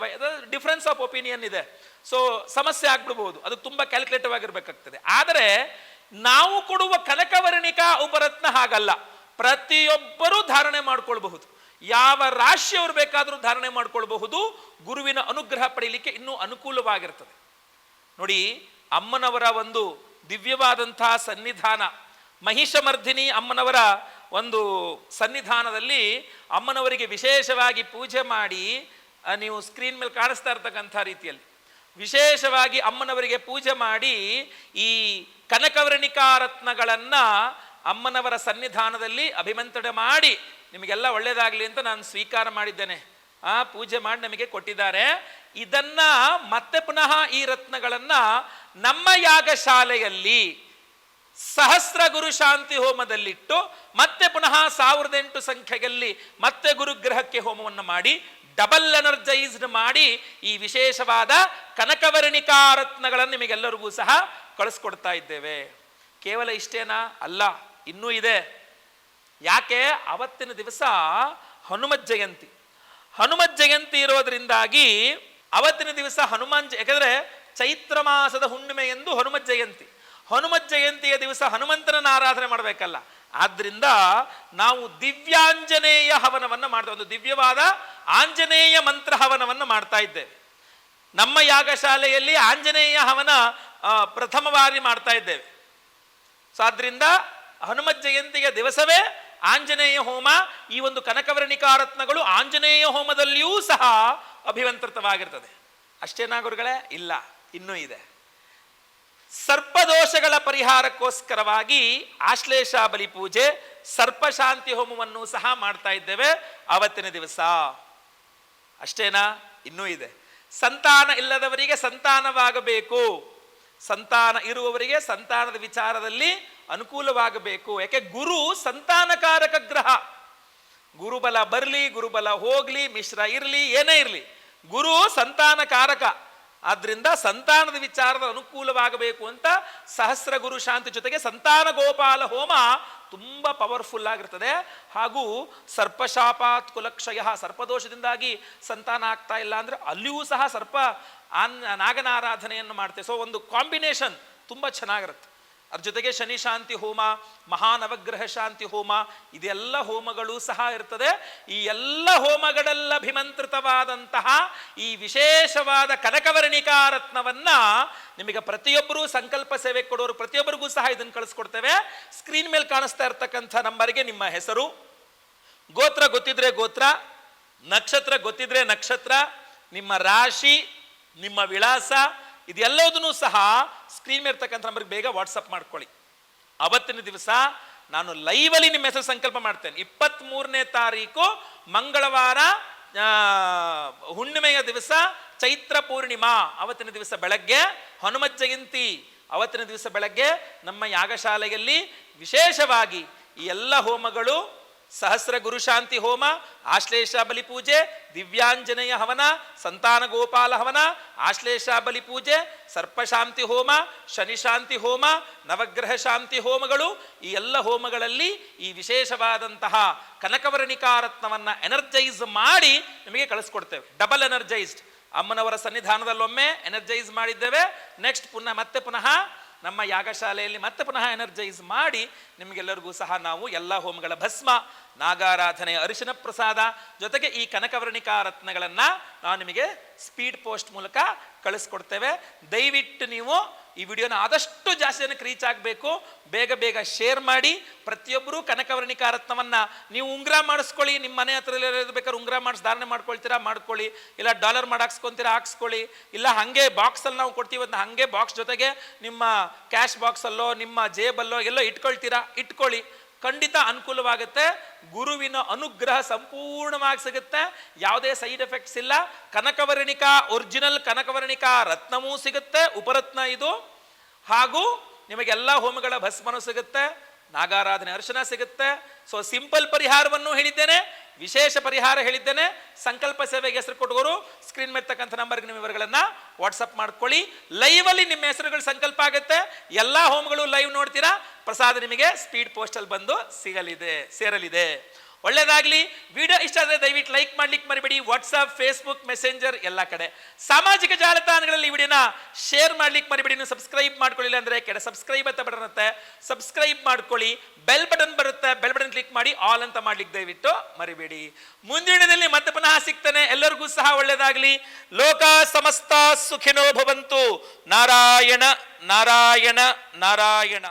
A: ಡಿಫ್ರೆನ್ಸ್ ಆಫ್ ಒಪಿನಿಯನ್ ಇದೆ. ಸೊ ಸಮಸ್ಯೆ ಆಗ್ಬಿಡ್ಬೋದು, ಅದು ತುಂಬಾ ಕ್ಯಾಲ್ಕುಲೇಟಿವ್ ಆಗಿರ್ಬೇಕಾಗ್ತದೆ. ಆದರೆ ನಾವು ಕೊಡುವ ಕನಕವರ್ಣಿಕಾ ಉಪರತ್ನ ಹಾಗಲ್ಲ, ಪ್ರತಿಯೊಬ್ಬರೂ ಧಾರಣೆ ಮಾಡ್ಕೊಳ್ಬಹುದು. ಯಾವ ರಾಶಿಯವರು ಬೇಕಾದರೂ ಧಾರಣೆ ಮಾಡ್ಕೊಳ್ಬಹುದು. ಗುರುವಿನ ಅನುಗ್ರಹ ಪಡೀಲಿಕ್ಕೆ ಇನ್ನೂ ಅನುಕೂಲವಾಗಿರ್ತದೆ. ನೋಡಿ, ಅಮ್ಮನವರ ಒಂದು ದಿವ್ಯವಾದಂತಹ ಸನ್ನಿಧಾನ, ಮಹಿಷಮರ್ಧಿನಿ ಅಮ್ಮನವರ ಒಂದು ಸನ್ನಿಧಾನದಲ್ಲಿ ಅಮ್ಮನವರಿಗೆ ವಿಶೇಷವಾಗಿ ಪೂಜೆ ಮಾಡಿ, ನೀವು ಸ್ಕ್ರೀನ್ ಮೇಲೆ ಕಾಣಿಸ್ತಾ ಇರ್ತಕ್ಕಂಥ ರೀತಿಯಲ್ಲಿ ವಿಶೇಷವಾಗಿ ಅಮ್ಮನವರಿಗೆ ಪೂಜೆ ಮಾಡಿ ಈ ಕನಕವರ್ಣಿಕಾ ರತ್ನಗಳನ್ನು ಅಮ್ಮನವರ ಸನ್ನಿಧಾನದಲ್ಲಿ ಅಭಿಮಂತ್ರಣೆ ಮಾಡಿ ನಿಮಗೆಲ್ಲ ಒಳ್ಳೆಯದಾಗಲಿ ಅಂತ ನಾನು ಸ್ವೀಕಾರ ಮಾಡಿದ್ದೇನೆ. ಪೂಜೆ ಮಾಡಿ ನಮಗೆ ಕೊಟ್ಟಿದ್ದಾರೆ. ಇದನ್ನ ಮತ್ತೆ ಪುನಃ ಈ ರತ್ನಗಳನ್ನ ನಮ್ಮ ಯಾಗಶಾಲೆಯಲ್ಲಿ ಸಹಸ್ರ ಗುರು ಶಾಂತಿ ಹೋಮದಲ್ಲಿಟ್ಟು ಮತ್ತೆ ಪುನಃ 1008 ಸಂಖ್ಯೆಯಲ್ಲಿ ಮತ್ತೆ ಗುರುಗ್ರಹಕ್ಕೆ ಹೋಮವನ್ನು ಮಾಡಿ ಡಬಲ್ ಎನರ್ಜೈಸ್ಡ್ ಮಾಡಿ ಈ ವಿಶೇಷವಾದ ಕನಕವರ್ಣಿಕಾ ರತ್ನಗಳನ್ನು ನಿಮಗೆಲ್ಲರಿಗೂ ಸಹ ಕಳಿಸ್ಕೊಡ್ತಾ ಇದ್ದೇವೆ. ಕೇವಲ ಇಷ್ಟೇನಾ? ಅಲ್ಲ, ಇನ್ನೂ ಇದೆ. ಯಾಕೆ? ಅವತ್ತಿನ ದಿವಸ ಹನುಮತ್ ಜಯಂತಿ. ಹನುಮತ್ ಜಯಂತಿ ಇರೋದ್ರಿಂದಾಗಿ ಅವತ್ತಿನ ದಿವಸ ಯಾಕಂದ್ರೆ ಚೈತ್ರ ಮಾಸದ ಹುಣ್ಣಿಮೆ ಎಂದು ಹನುಮತ್ ಜಯಂತಿ. ಹನುಮತ್ ಜಯಂತಿಯ ದಿವಸ ಹನುಮಂತನ ಆರಾಧನೆ ಮಾಡಬೇಕಲ್ಲ, ಆದ್ರಿಂದ ನಾವು ದಿವ್ಯಾಂಜನೇಯ ಹವನವನ್ನು ಮಾಡ್ತೇವೆ. ಒಂದು ದಿವ್ಯವಾದ ಆಂಜನೇಯ ಮಂತ್ರ ಹವನವನ್ನು ಮಾಡ್ತಾ ಇದ್ದೇವೆ. ನಮ್ಮ ಯಾಗಶಾಲೆಯಲ್ಲಿ ಆಂಜನೇಯ ಹವನ ಪ್ರಥಮ ಬಾರಿ ಮಾಡ್ತಾ ಇದ್ದೇವೆ. ಸೊ ಆದ್ರಿಂದ ಹನುಮತ್ ಜಯಂತಿಯ ದಿವಸವೇ ಆಂಜನೇಯ ಹೋಮ. ಈ ಒಂದು ಕನಕವರ್ಣಿಕಾ ರತ್ನಗಳು ಆಂಜನೇಯ ಹೋಮದಲ್ಲಿಯೂ ಸಹ ಅಭಿಮಂತ್ರಿತವಾಗಿರ್ತದೆ. ಅಷ್ಟೇನಾ ಗುರುಗಳೇ? ಇಲ್ಲ, ಇನ್ನೂ ಇದೆ. ಸರ್ಪದೋಷಗಳ ಪರಿಹಾರಕ್ಕೋಸ್ಕರವಾಗಿ ಆಶ್ಲೇಷ ಬಲಿ ಪೂಜೆ, ಸರ್ಪಶಾಂತಿ ಹೋಮವನ್ನು ಸಹ ಮಾಡ್ತಾ ಇದ್ದೇವೆ ಅವತ್ತಿನ ದಿವಸ. ಅಷ್ಟೇನಾ? ಇನ್ನೂ ಇದೆ. ಸಂತಾನ ಇಲ್ಲದವರಿಗೆ ಸಂತಾನವಾಗಬೇಕು, ಸಂತಾನ ಇರುವವರಿಗೆ ಸಂತಾನದ ವಿಚಾರದಲ್ಲಿ ಅನುಕೂಲವಾಗಬೇಕು. ಯಾಕೆ? ಗುರು ಸಂತಾನಕಾರಕ ಗ್ರಹ. ಗುರುಬಲ ಬರಲಿ, ಗುರುಬಲ ಹೋಗ್ಲಿ, ಮಿಶ್ರ ಇರಲಿ, ಏನೇ ಇರಲಿ, ಗುರು ಸಂತಾನಕಾರಕ. ಆದ್ರಿಂದ ಸಂತಾನದ ವಿಚಾರದ ಅನುಕೂಲವಾಗಬೇಕು ಅಂತ ಸಹಸ್ರ ಗುರು ಶಾಂತಿ ಜೊತೆಗೆ ಸಂತಾನ ಗೋಪಾಲ ಹೋಮ ತುಂಬ ಪವರ್ಫುಲ್ ಆಗಿರ್ತದೆ. ಹಾಗೂ ಸರ್ಪಶಾಪಾತ್ ಕುಲಕ್ಷಯ, ಸರ್ಪದೋಷದಿಂದಾಗಿ ಸಂತಾನ ಆಗ್ತಾ ಇಲ್ಲ ಅಂದ್ರೆ ಅಲ್ಲಿಯೂ ಸಹ ನಾಗನ ಆರಾಧನೆಯನ್ನು ಮಾಡ್ತೇವೆ. ಸೊ ಒಂದು ಕಾಂಬಿನೇಷನ್ ತುಂಬ ಚೆನ್ನಾಗಿರುತ್ತೆ. ಅದ್ರ ಜೊತೆಗೆ ಶನಿ ಶಾಂತಿ ಹೋಮ, ಮಹಾನವಗ್ರಹ ಶಾಂತಿ ಹೋಮ, ಇದೆಲ್ಲ ಹೋಮಗಳು ಸಹ ಇರ್ತದೆ. ಈ ಎಲ್ಲ ಹೋಮಗಳೆಲ್ಲ ಅಭಿಮಂತ್ರಿತವಾದಂತಹ ಈ ವಿಶೇಷವಾದ ಕನಕವರ್ಣಿಕಾ ರತ್ನವನ್ನ ನಿಮಗೆ ಪ್ರತಿಯೊಬ್ಬರೂ ಸಂಕಲ್ಪ ಸೇವೆ ಕೊಡೋರು ಪ್ರತಿಯೊಬ್ಬರಿಗೂ ಸಹ ಇದನ್ನು ಕಳಿಸ್ಕೊಡ್ತೇವೆ. ಸ್ಕ್ರೀನ್ ಮೇಲೆ ಕಾಣಿಸ್ತಾ ಇರ್ತಕ್ಕಂಥ ನಂಬರ್ಗೆ ನಿಮ್ಮ ಹೆಸರು, ಗೋತ್ರ ಗೊತ್ತಿದ್ರೆ ಗೋತ್ರ, ನಕ್ಷತ್ರ ಗೊತ್ತಿದ್ರೆ ನಕ್ಷತ್ರ, ನಿಮ್ಮ ರಾಶಿ, ನಿಮ್ಮ ವಿಳಾಸ, ಇದೆಲ್ಲದನ್ನು ಸಹ ಸ್ಕ್ರೀನ್ ಮೇಲೆ ಇರ್ತಕ್ಕಂಥ ನಂಬರ್ಗೆ ಬೇಗ ವಾಟ್ಸಪ್ ಮಾಡ್ಕೊಳ್ಳಿ. ಅವತ್ತಿನ ದಿವಸ ನಾನು ಲೈವಲ್ಲಿ ನಿಮ್ಮ ಹೆಸರು ಸಂಕಲ್ಪ ಮಾಡ್ತೇನೆ. 23ನೇ ತಾರೀಕು ಮಂಗಳವಾರ, ಹುಣ್ಣಿಮೆಯ ದಿವಸ, ಚೈತ್ರ ಪೂರ್ಣಿಮಾ ಅವತ್ತಿನ ದಿವಸ ಬೆಳಗ್ಗೆ, ಹನುಮತ್ ಜಯಂತಿ ಅವತ್ತಿನ ದಿವಸ ಬೆಳಗ್ಗೆ ನಮ್ಮ ಯಾಗಶಾಲೆಯಲ್ಲಿ ವಿಶೇಷವಾಗಿ ಈ ಎಲ್ಲ ಹೋಮಗಳು, ಸಹಸ್ರ ಗುರುಶಾಂತಿ ಹೋಮ, ಆಶ್ಲೇಷ ಬಲಿ ಪೂಜೆ, ದಿವ್ಯಾಂಜನೇಯ ಹವನ, ಸಂತಾನ ಗೋಪಾಲ ಹವನ, ಆಶ್ಲೇಷ ಬಲಿ ಪೂಜೆ, ಸರ್ಪಶಾಂತಿ ಹೋಮ, ಶನಿಶಾಂತಿ ಹೋಮ, ನವಗ್ರಹ ಶಾಂತಿ ಹೋಮಗಳು, ಈ ಎಲ್ಲ ಹೋಮಗಳಲ್ಲಿ ಈ ವಿಶೇಷವಾದಂತಹ ಕನಕವರ್ಣಿಕಾ ರತ್ನವನ್ನ ಎನರ್ಜೈಸ್ ಮಾಡಿ ನಿಮಗೆ ಕಳಿಸ್ಕೊಡ್ತೇವೆ. Double energised. ಅಮ್ಮನವರ ಸನ್ನಿಧಾನದಲ್ಲೊಮ್ಮೆ ಎನರ್ಜೈಸ್ ಮಾಡಿದ್ದೇವೆ, ನೆಕ್ಸ್ಟ್ ಮತ್ತೆ ಪುನಃ ನಮ್ಮ ಯಾಗಶಾಲೆಯಲ್ಲಿ ಮತ್ತೆ ಪುನಃ ಎನರ್ಜೈಸ್ ಮಾಡಿ ನಿಮಗೆಲ್ಲರಿಗೂ ಸಹ ನಾವು ಎಲ್ಲ ಹೋಮಗಳ ಭಸ್ಮ, ನಾಗಾರಾಧನೆ, ಅರಿಶಿನ ಪ್ರಸಾದ ಜೊತೆಗೆ ಈ ಕನಕವರ್ಣಿಕಾ ರತ್ನಗಳನ್ನು ನಾವು ನಿಮಗೆ ಸ್ಪೀಡ್ ಪೋಸ್ಟ್ ಮೂಲಕ ಕಳಿಸ್ಕೊಡ್ತೇವೆ. ದಯವಿಟ್ಟು ನೀವು ಈ ವಿಡಿಯೋನ ಆದಷ್ಟು ಜಾಸ್ತಿ ಜನಕ್ಕೆ ರೀಚ್ ಆಗಬೇಕು. ಬೇಗ ಬೇಗ ಶೇರ್ ಮಾಡಿ. ಪ್ರತಿಯೊಬ್ಬರೂ ಕನಕವರ್ಣಿಕಾ ರತ್ನವನ್ನು ನೀವು ಉಂಗುರ ಮಾಡಿಸ್ಕೊಳ್ಳಿ. ನಿಮ್ಮ ಮನೆ ಹತ್ರ ಬೇಕಾದ್ರೆ ಉಂಗುರ ಮಾಡಿಸಿ ಧಾರಣೆ ಮಾಡ್ಕೊಳ್ತೀರಾ ಮಾಡ್ಕೊಳ್ಳಿ, ಇಲ್ಲ ಡಾಲರ್ ಮಾಡಿ ಹಾಕ್ಸ್ಕೊತೀರಾ ಹಾಕ್ಸ್ಕೊಳ್ಳಿ, ಇಲ್ಲ ಹಾಗೆ ಬಾಕ್ಸಲ್ಲಿ ನಾವು ಕೊಡ್ತೀವಿ ಅದನ್ನ ಹಾಗೆ ಬಾಕ್ಸ್ ಜೊತೆಗೆ ನಿಮ್ಮ ಕ್ಯಾಶ್ ಬಾಕ್ಸಲ್ಲೋ ನಿಮ್ಮ ಜೇಬಲ್ಲೋ ಎಲ್ಲೋ ಇಟ್ಕೊಳ್ತೀರಾ ಇಟ್ಕೊಳ್ಳಿ. ಖಂಡಿತ ಅನುಕೂಲವಾಗುತ್ತೆ. ಗುರುವಿನ ಅನುಗ್ರಹ ಸಂಪೂರ್ಣವಾಗಿ ಸಿಗುತ್ತೆ. ಯಾವುದೇ ಸೈಡ್ ಎಫೆಕ್ಟ್ಸ್ ಇಲ್ಲ. ಕನಕವರ್ಣಿಕಾ ಒರಿಜಿನಲ್ ಕನಕವರ್ಣಿಕಾ ರತ್ನವೂ ಸಿಗುತ್ತೆ, ಉಪರತ್ನ ಇದು. ಹಾಗೂ ನಿಮಗೆಲ್ಲ ಹೋಮಗಳ ಭಸ್ಮನೂ ಸಿಗುತ್ತೆ, ನಾಗಾರಾಧನೆ ಅರ್ಶನ ಸಿಗುತ್ತೆ. ಸೊ ಸಿಂಪಲ್ ಪರಿಹಾರವನ್ನು ಹೇಳಿದ್ದೇನೆ, ವಿಶೇಷ ಪರಿಹಾರ ಹೇಳಿದ್ದೇನೆ. ಸಂಕಲ್ಪ ಸೇವೆಗೆ ಹೆಸರು ಕೊಟ್ಟವರು ಸ್ಕ್ರೀನ್ ಮೇಲ್ತಕ್ಕಂಥ ನಂಬರ್ಗೆ ನಿಮ್ಮ ವಿವರಗಳನ್ನು ವಾಟ್ಸಪ್ ಮಾಡ್ಕೊಳ್ಳಿ. ಲೈವಲ್ಲಿ ನಿಮ್ಮ ಹೆಸರುಗಳು ಸಂಕಲ್ಪ ಆಗುತ್ತೆ. ಎಲ್ಲ ಹೋಮಗಳು ಲೈವ್ ನೋಡ್ತೀರಾ. ಪ್ರಸಾದ ನಿಮಗೆ ಸ್ಪೀಡ್ ಪೋಸ್ಟಲ್ಲಿ ಬಂದು ಸೇರಲಿದೆ. ಒಳ್ಳೆಯದಾಗಲಿ. ವಿಡಿಯೋ ಇಷ್ಟ ಆದರೆ ದಯವಿಟ್ಟು ಲೈಕ್ ಮಾಡ್ಲಿಕ್ಕೆ ಮರಿಬೇಡಿ. ವಾಟ್ಸಪ್, ಫೇಸ್ಬುಕ್, ಮೆಸೆಂಜರ್ ಎಲ್ಲ ಕಡೆ ಸಾಮಾಜಿಕ ಜಾಲತಾಣಗಳಲ್ಲಿ ಈ ವಿಡಿಯೋನ ಶೇರ್ ಮಾಡ್ಲಿಕ್ಕೆ ಮರಿಬೇಡಿ. ನೀವು ಸಬ್ಸ್ಕ್ರೈಬ್ ಮಾಡ್ಕೊಳ್ಳಿಲ್ಲ ಅಂದರೆ ಕೆಳ ಸಬ್ಸ್ಕ್ರೈಬ್ ಅಂತ ಬಟನ್ ಇರುತ್ತೆ, ಸಬ್ಸ್ಕ್ರೈಬ್ ಮಾಡ್ಕೊಳ್ಳಿ. ಬೆಲ್ ಬಟನ್ ಬರುತ್ತೆ, ಬೆಲ್ ಬಟನ್ ಕ್ಲಿಕ್ ಮಾಡಿ ಆಲ್ ಅಂತ ಮಾಡ್ಲಿಕ್ಕೆ ದಯವಿಟ್ಟು ಮರಿಬೇಡಿ. ಮುಂದಿನದಲ್ಲಿ ಮತ್ತೆ ಪುನಃ ಸಿಗ್ತಾನೆ. ಎಲ್ಲರಿಗೂ ಸಹ ಒಳ್ಳೆಯದಾಗಲಿ. ಲೋಕ ಸಮಸ್ತ ಸುಖಿನೋ ಭವಂತು. ನಾರಾಯಣ ನಾರಾಯಣ ನಾರಾಯಣ.